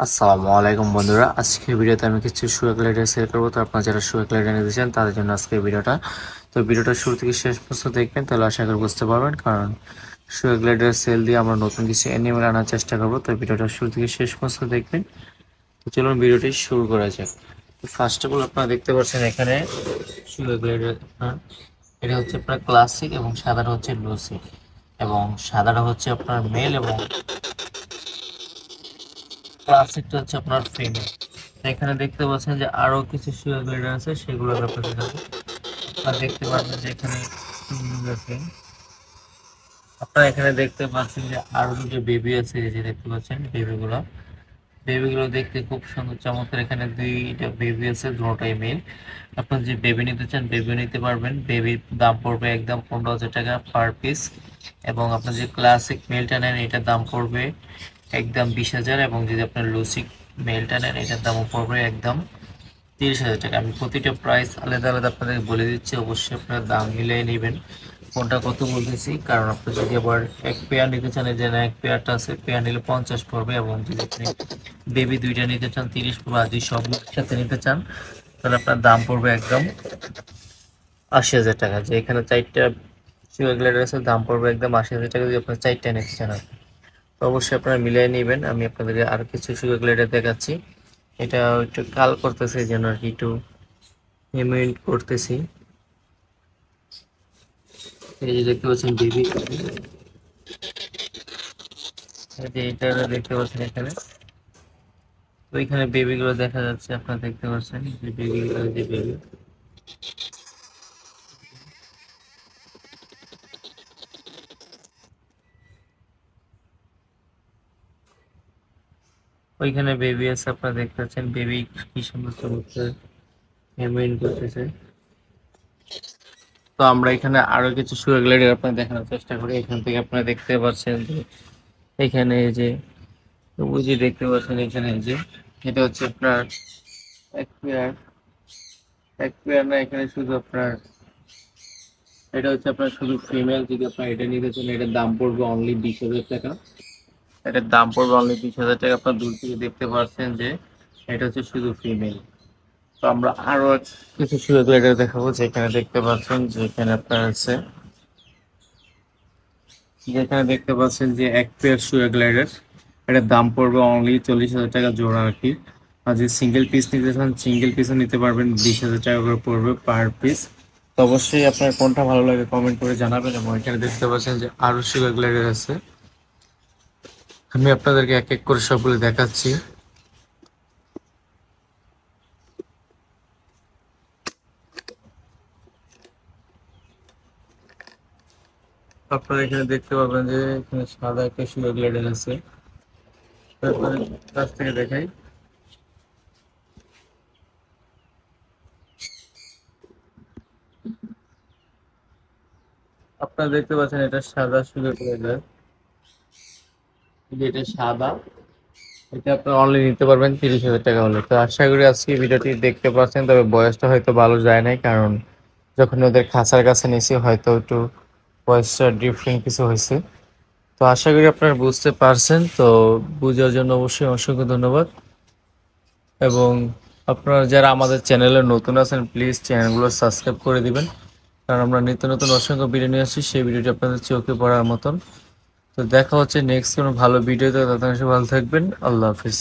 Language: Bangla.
আসসালামু আলাইকুম বন্ধুরা, আজকের ভিডিওতে আমি কিছু শুয়ে গ্লাইডার সেল করবো। তো আপনারা যারা শুয়ে গ্লাইডার নিতে চান তাদের জন্য আজকের ভিডিওটা। তো ভিডিওটা শুরু থেকে শেষ পর্যন্ত দেখবেন, তাহলে আশা করি বুঝতে পারবেন, কারণ শুয়ে গ্লাইডার সেল দিয়ে আমরা নতুন কিছু অ্যানিমেল আনার চেষ্টা করবো। তো ভিডিওটা শুরু থেকে শেষ পর্যন্ত দেখবেন। তো চলুন ভিডিওটি শুরু করা যাক। তো ফার্স্ট অফ অল আপনারা দেখতে পাচ্ছেন এখানে শুয়ে গ্লাইডার, এটা হচ্ছে আপনার ক্লাসিক এবং সাদাটা হচ্ছে লুসি, এবং সাদাটা হচ্ছে আপনার মেল এবং ক্লাসিকটা হচ্ছে আপনার ফিমেল। এখানে দেখতে পাচ্ছেন যে আরো কিছু শুয়ার গ্লাইডার আছে, সেগুলো আপনাদের দেখাবো। আপনারা দেখতে পাচ্ছেন যে এখানে আছে, আপনারা এখানে দেখতে পাচ্ছেন যে আরো দুটো বেবি আছে, এই যে দেখতে পাচ্ছেন বেবিগুলো দেখতে খুব সুন্দর চমৎকার। এখানে দুইটা বেবি আছে, দুটোটাই মেল। আপনার যে বেবি নিতে চান বেবি নিতে পারবেন। বেবির দাম পড়বে একদম 15,000 টাকা পার পিস, এবং আপনার যে ক্লাসিক মেলটা নেন এটার দাম পড়বে একদম 20,000, এবং যদি আপনার লুসিক মেলটা নেন এটার দামও পড়বে একদম 30,000 টাকা। আমি প্রতিটা প্রাইস আলাদা আলাদা আপনাদের বলে দিচ্ছি, অবশ্যই আপনারা দাম মিলিয়ে নেবেন কোনটা কত বলতেছি। কারণ আপনি যদি আবার এক পেয়ার নিতে চান, যে না এক পেয়ারটা আছে, পেয়ার নিলে 50 পড়বে, এবং যদি আপনি বেবি দুইটা নিতে চান 30 পড়বে, আর যদি সব একসাথে নিতে চান তাহলে আপনার দাম পড়বে একদম 80,000 টাকা। যে এখানে চারটা শুয়ার গ্লাইডার আছে, দাম পড়বে একদম 80,000 টাকা যদি আপনার চারটা নিতে চান। তো অবশ্যই আপনারা মিলিয়ে নেবেন। আমি আপনাদেরকে আর কিছু শুয়ার গ্লাইডার দেখাচ্ছি। এটা একটু কাল করতেছে যেন আর কি, একটু পেমেন্ট করতেছি। এই যে দেখতে পাচ্ছেন বেবি, এই যে এটা দেখতে পাচ্ছেন এখানে। তো এখানে বেবি গুলো দেখা যাচ্ছে, আপনারা দেখতে পাচ্ছেন যে বেবি গুলো, যে বেবি ওইখানে বেবি আছে, আপনারা দেখতে পাচ্ছেন বেবি কি সুন্দর চমৎকার পেমেন্ট করতেছে। তো আমরা এখানে আরো কিছু শুয়ার গ্লাইডার আপনাদের দেখানোর চেষ্টা করি। এখান থেকে আপনারা দেখতে পাচ্ছেন যে এখানে এই যে, ওই যে দেখতে পাচ্ছেন এখানে এই যে, এটা হচ্ছে আপনার এক পেয়ার, এক পেয়ার না, এখানে শুধু আপনার, এটা হচ্ছে আপনার শুধু ফিমেল। যদি আপনার এটা নিতে চান এটার দাম পড়বে অনলি 20,000 টাকা। এটার দাম পড়বে অনলি 20,000 টাকা। আপনার দূর থেকে দেখতে পাচ্ছেন যে এটা হচ্ছে শুধু ফিমেল। তো আমরা আরো কিছু শুয়ে গ্লাইডার দেখাবো। যেখানে দেখতে পাচ্ছেন যে এখানে আপনার আছে, যেখানে দেখতে পাচ্ছেন যে এক পেয়ার শুয়ে গ্লাইডার, এটার দাম পড়বে অনলি 40,000 টাকা জোড়া আর কি। আর যদি সিঙ্গেল পিস নিতে চান সিঙ্গেল পিসও নিতে পারবেন, 20,000 টাকা করে পড়বে পার পিস। তো অবশ্যই আপনার কোনটা ভালো লাগে কমেন্ট করে জানাবেন। এবং এখানে দেখতে পাচ্ছেন যে আরো শুয়ে গ্লাইডার আছে, আমি আপনাদেরকে এক এক করে সবগুলো দেখাচ্ছি। আপনারা এখানে দেখতে পাবেন যে এখানে সাদা একটা শুয়ে গ্লাইডার আছে। তারপরে কাছ থেকে দেখাই, আপনারা দেখতে পাচ্ছেন এটা সাদা শুয়ে গ্লাইডার, এটা সাদা। এটা আপনি অনলি নিতে পারবেন 30,000 টাকা হলে। তো আশা করি আজকে ভিডিওটি দেখতে পাচ্ছেন, তবে বয়সটা হয়তো ভালো যায় নাই, কারণ যখন ওদের খাঁচার কাছে নিয়েছি হয়তো একটু বয়সটা ডিফারেন্ট কিছু হয়েছে। তো আশা করি আপনারা বুঝতে পারছেন। তো বুঝার জন্য অবশ্যই অসংখ্য ধন্যবাদ। এবং আপনারা যারা আমাদের চ্যানেলে নতুন আছেন প্লিজ চ্যানেলগুলো সাবস্ক্রাইব করে দিবেন, কারণ আমরা নিত্য নতুন অসংখ্য ভিডিও নিয়ে আসছি, সেই ভিডিওটি আপনাদের চোখে পড়ার মতন। তো দেখা হচ্ছে নেক্সট কোনো ভালো ভিডিওতে, ততক্ষণ সবাই ভালো থাকবেন। আল্লাহ হাফিজ।